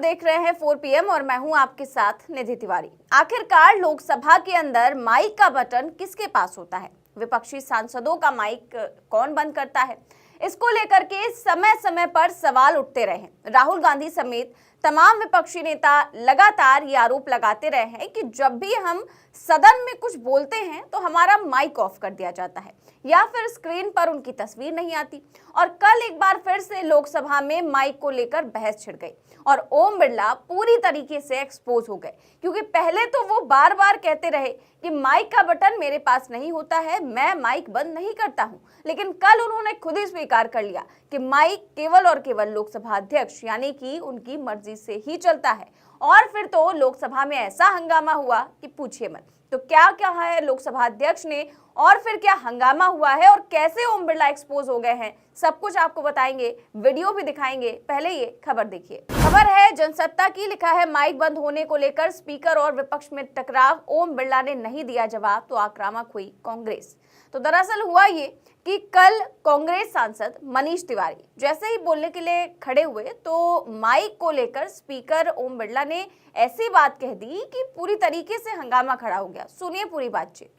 देख रहे हैं 4 PM और मैं हूं आपके साथ निधि तिवारी। आखिरकार लोकसभा के अंदर माइक का बटन किसके पास होता है? विपक्षी सांसदों का माइक कौन बंद करता है? इसको लेकर के समय समय पर सवाल उठते रहे हैं। राहुल गांधी समेत तमाम विपक्षी नेता लगातार ये आरोप लगाते रहे हैं कि जब भी हम सदन में कुछ बोलते हैं तो हमारा माइक ऑफ कर दिया जाता है या फिर स्क्रीन पर उनकी तस्वीर नहीं आती। और कल एक बार फिर से लोकसभा में माइक को लेकर बहस छिड़ गई और ओम बिरला पूरी तरीके से एक्सपोज हो गए, क्योंकि पहले तो वो बार बार कहते रहे कि माइक का बटन मेरे पास नहीं होता है, मैं माइक बंद नहीं करता हूं। लेकिन कल उन्होंने खुद ही स्वीकार कर लिया कि माइक केवल और केवल लोकसभा अध्यक्ष यानी कि उनकी मर्जी से ही चलता है। और फिर तो लोकसभा में ऐसा हंगामा हुआ कि पूछिए मत। तो क्या क्या है लोकसभा अध्यक्ष ने और फिर क्या हंगामा हुआ है और कैसे ओम बिरला एक्सपोज हो गए हैं, सब कुछ आपको बताएंगे, वीडियो भी दिखाएंगे। पहले ये खबर देखिए। खबर है जनसत्ता की, लिखा है माइक बंद होने को लेकर स्पीकर और विपक्ष में टकराव, ओम बिरला ने नहीं दिया जवाब तो आक्रामक हुई कांग्रेस। तो दरअसल हुआ ये कि कल कांग्रेस सांसद मनीष तिवारी जैसे ही बोलने के लिए खड़े हुए तो माइक को लेकर स्पीकर ओम बिरला ने ऐसी बात कह दी कि पूरी तरीके से हंगामा खड़ा हो गया। सुनिए पूरी बातचीत।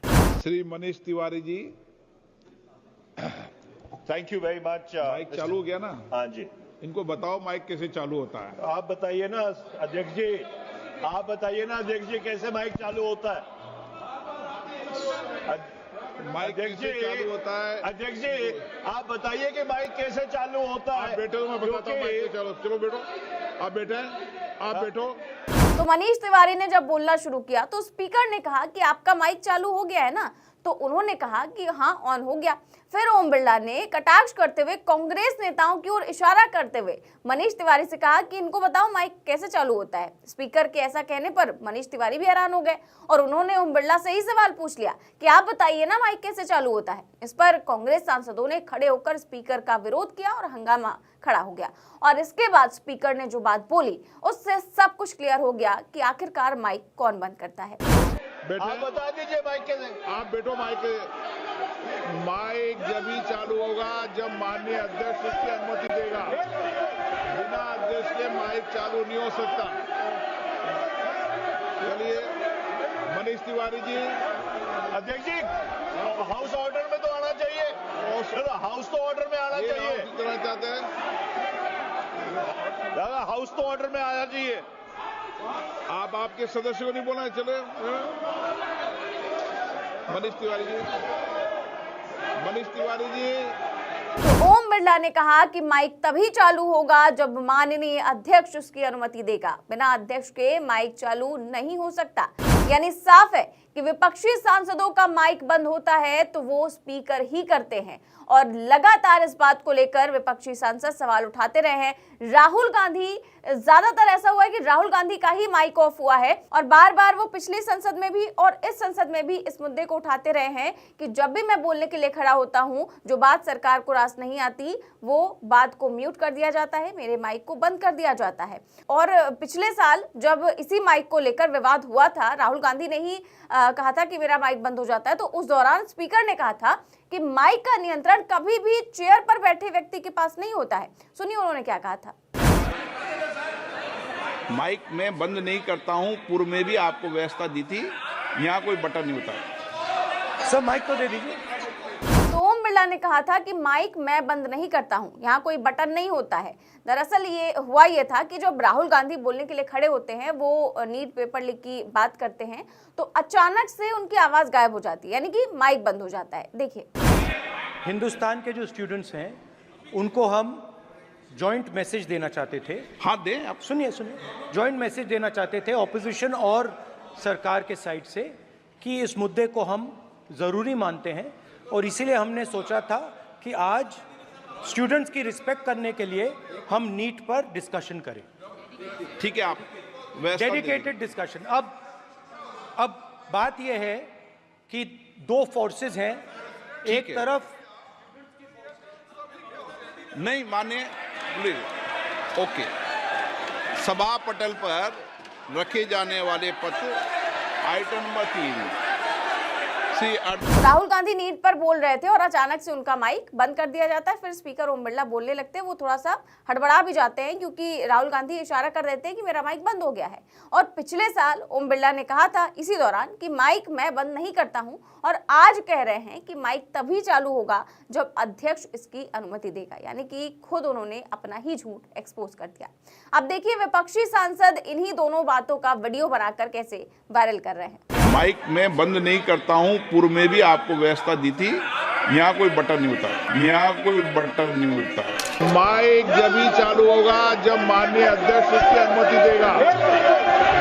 Shri Manish Tiwari ji, thank you very much. Mic चालू हो गया ना? हाँ जी, इनको बताओ माइक कैसे चालू होता है। आप बताइए ना अध्यक्ष जी, आप बताइए ना अध्यक्ष जी कैसे माइक चालू होता है। माइक कैसे चालू होता है? अध्यक्ष जी आप बताइए कि माइक कैसे चालू होता है। आप बैठो, मैं बताता हूँ माइक कैसे चालू। चलो बैठो, आप बैठे, आप बैठो। तो मनीष तिवारी ने जब बोलना शुरू किया तो स्पीकर ने कहा कि आपका माइक चालू हो गया है ना, तो उन्होंने कहा कि हाँ ऑन हो गया। फिर ओम बिरला ने कटाक्ष करते हुए कांग्रेस नेताओं की ओर इशारा करते हुए मनीष तिवारी से कहा कि इनको बताओ माइक कैसे चालू होता है। स्पीकर के ऐसा कहने पर मनीष तिवारी भी हैरान हो गए और उन्होंने ओम बिरला से ही सवाल पूछ लिया कि आप बताइए ना माइक कैसे चालू होता है। इस पर कांग्रेस सांसदों ने खड़े होकर स्पीकर का विरोध किया और हंगामा खड़ा हो गया। और इसके बाद स्पीकर ने जो बात बोली उससे सब कुछ क्लियर हो गया कि आखिरकार माइक कौन बंद करता है। आप बता दीजिए माइक कैसे। आप बैठो। माइक जब ही चालू होगा जब माननीय अध्यक्ष उसकी अनुमति देगा। बिना अध्यक्ष के माइक चालू नहीं हो सकता। चलिए मनीष तिवारी जी। अध्यक्ष जी हाउस ऑर्डर में तो आना चाहिए। हाउस तो ऑर्डर में आना चाहिए। करना चाहते हैं दादा, हाउस तो ऑर्डर में आना चाहिए। आप आपके सदस्य को नहीं बोलना है। चले मनीष तिवारी जी, मनीष तिवारी जी। तो ओम बिरला ने कहा कि माइक तभी चालू होगा जब माननीय अध्यक्ष उसकी अनुमति देगा। बिना अध्यक्ष के माइक चालू नहीं हो सकता। यानी साफ है कि विपक्षी सांसदों का माइक बंद होता है तो वो स्पीकर ही करते हैं। और लगातार इस बात को लेकर विपक्षी सांसद सवाल उठाते रहे हैं। राहुल गांधी, ज्यादातर ऐसा हुआ है कि राहुल गांधी का ही माइक ऑफ हुआ है और बार बार वो पिछली संसद में भी और इस संसद में भी इस मुद्दे को उठाते रहे हैं कि जब भी मैं बोलने के लिए खड़ा होता हूं, जो बात सरकार को रास नहीं आती वो बात को म्यूट कर दिया जाता है, मेरे माइक को बंद कर दिया जाता है। और पिछले साल जब इसी माइक को लेकर विवाद हुआ था, राहुल गांधी ने ही कहा था कि मेरा माइक बंद हो जाता है, तो उस दौरान स्पीकर ने कहा था कि माइक का नियंत्रण कभी भी चेयर पर बैठे व्यक्ति के पास नहीं होता है। सुनिए उन्होंने क्या कहा था। माइक मैं बंद नहीं करता हूं, पूर्व में भी आपको व्यवस्था दी थी, यहाँ कोई बटन नहीं होता। सर माइक तो दे दीजिए। तो ओम बिरला ने कहा था कि माइक मैं बंद नहीं करता हूं, यहाँ कोई बटन नहीं होता है। दरअसल ये हुआ ये था कि जब राहुल गांधी बोलने के लिए खड़े होते हैं, वो नीट पेपर लीक की बात करते हैं तो अचानक से उनकी आवाज गायब हो जाती है, यानी कि माइक बंद हो जाता है। देखिए, हिंदुस्तान के जो स्टूडेंट्स हैं उनको हम जॉइंट मैसेज देना चाहते थे। हाँ दें, आप सुनिए जॉइंट मैसेज देना चाहते थे ऑपोजिशन और सरकार के साइड से कि इस मुद्दे को हम ज़रूरी मानते हैं और इसीलिए हमने सोचा था कि आज स्टूडेंट्स की रिस्पेक्ट करने के लिए हम नीट पर डिस्कशन करें। ठीक है, आप डेडिकेटेड डिस्कशन। अब बात यह है कि दो फोर्सेस हैं, एक तरफ नहीं माने प्लीज। ओके, सभा पटल पर रखे जाने वाले पत्र item number 3 Rahul Gandhi NEET पर बोल रहे थे और अचानक से उनका माइक बंद कर दिया जाता है। फिर स्पीकर ओम बिरला बोलने लगते हैं। वो थोड़ा सा हड़बड़ा भी जाते हैं क्योंकि राहुल गांधी इशारा कर देते हैं कि मेरा माइक बंद हो गया है। और पिछले साल ओम बिरला ने कहा था इसी दौरान कि माइक मैं बंद नहीं करता हूं, और आज कह रहे हैं कि माइक तभी चालू होगा जब अध्यक्ष इसकी अनुमति देगा। यानी कि खुद उन्होंने अपना ही झूठ एक्सपोज कर दिया। अब देखिए विपक्षी सांसद इन्हीं दोनों बातों का वीडियो बनाकर कैसे वायरल कर रहे हैं। माइक मैं बंद नहीं करता हूं, पूर्व में भी आपको व्यवस्था दी थी। यहाँ कोई बटन नहीं होता, यहाँ कोई बटन नहीं होता। माइक जब ही चालू होगा जब माननीय अध्यक्ष उसकी अनुमति देगा।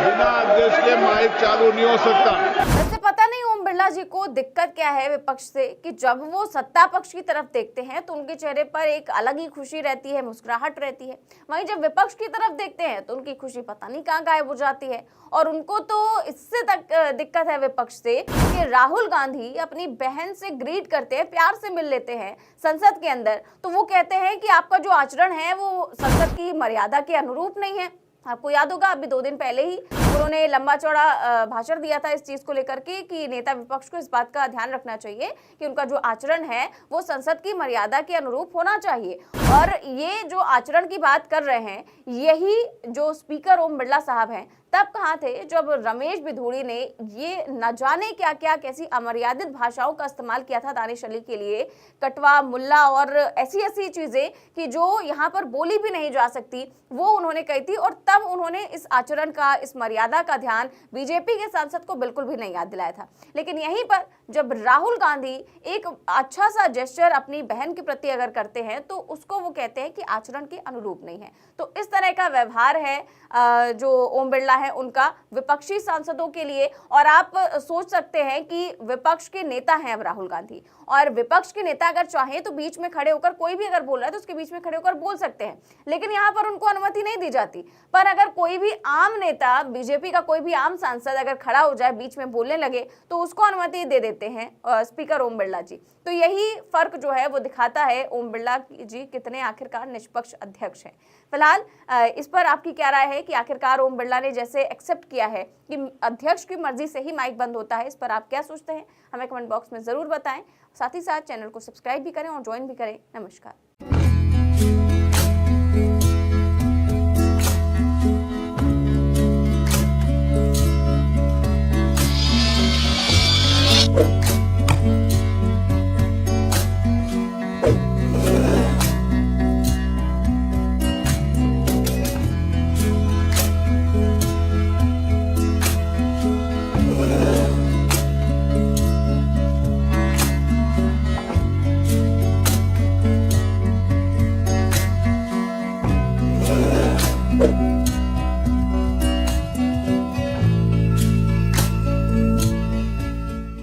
बिना अध्यक्ष के माइक चालू नहीं हो सकता। वैसे पता नहीं ओम बिरला जी को दिक्कत क्या है विपक्ष से कि जब वो सत्ता पक्ष की तरफ देखते हैं तो उनके चेहरे पर एक अलग ही खुशी रहती है, मुस्कुराहट रहती है। वहीं जब विपक्ष की तरफ देखते हैं तो उनकी खुशी पता नहीं कहाँ गायब हो जाती है। और उनको तो इससे तक दिक्कत है विपक्ष से कि राहुल गांधी अपनी बहन से ग्रीट करते हैं, प्यार से मिल लेते हैं संसद के अंदर, तो वो कहते हैं कि आपका जो आचरण है वो संसद की मर्यादा के अनुरूप नहीं है। आपको याद होगा अभी 2 दिन पहले ही उन्होंने लंबा चौड़ा भाषण दिया था इस चीज को लेकर के कि नेता विपक्ष को इस बात का ध्यान रखना चाहिए कि उनका जो आचरण है वो संसद की मर्यादा के अनुरूप होना चाहिए। और ये जो आचरण की बात कर रहे हैं, यही जो स्पीकर ओम बिरला साहब हैं तब कहाँ थे जब रमेश बिधूड़ी ने ये न जाने क्या क्या कैसी अमर्यादित भाषाओं का इस्तेमाल किया था दानिश अली के लिए, कटवा, मुल्ला और ऐसी ऐसी चीजें कि जो यहाँ पर बोली भी नहीं जा सकती, वो उन्होंने कही थी। और तब उन्होंने इस आचरण का, इस मर्यादा का ध्यान बीजेपी के सांसद को बिल्कुल भी नहीं याद दिलाया था। लेकिन यहीं पर जब राहुल गांधी एक अच्छा सा जेस्चर अपनी बहन के प्रति अगर करते हैं तो उसको वो कहते हैं कि आचरण के अनुरूप नहीं है। तो इस तरह का व्यवहार है जो ओम बिरला है उनका विपक्षी सांसदों के लिए। और आप सोच सकते हैं कि विपक्ष के नेता हैं अब राहुल गांधी, और विपक्ष के नेता अगर चाहें तो बीच में खड़े होकर, कोई भी अगर बोल रहा है तो उसके बीच में खड़े होकर बोल सकते हैं, लेकिन यहाँ पर उनको अनुमति नहीं दी जाती। पर अगर कोई भी आम नेता, बीजेपी का कोई भी आम सांसद अगर खड़ा हो जाए, बीच में बोलने लगे, तो उसको अनुमति दे देते हैं स्पीकर ओम बिरला जी। तो यही फर्क जो है वो दिखाता है ओम बिरला जी कितने आखिरकार निष्पक्ष अध्यक्ष हैं। फिलहाल इस पर आपकी क्या राय है कि आखिरकार ओम बिरला ने जैसे एक्सेप्ट किया है कि अध्यक्ष की मर्जी से ही माइक बंद होता है, इस पर आप क्या सोचते हैं हमें कमेंट बॉक्स में जरूर बताएं। साथ ही साथ चैनल को सब्सक्राइब भी करें और ज्वाइन भी करें। नमस्कार।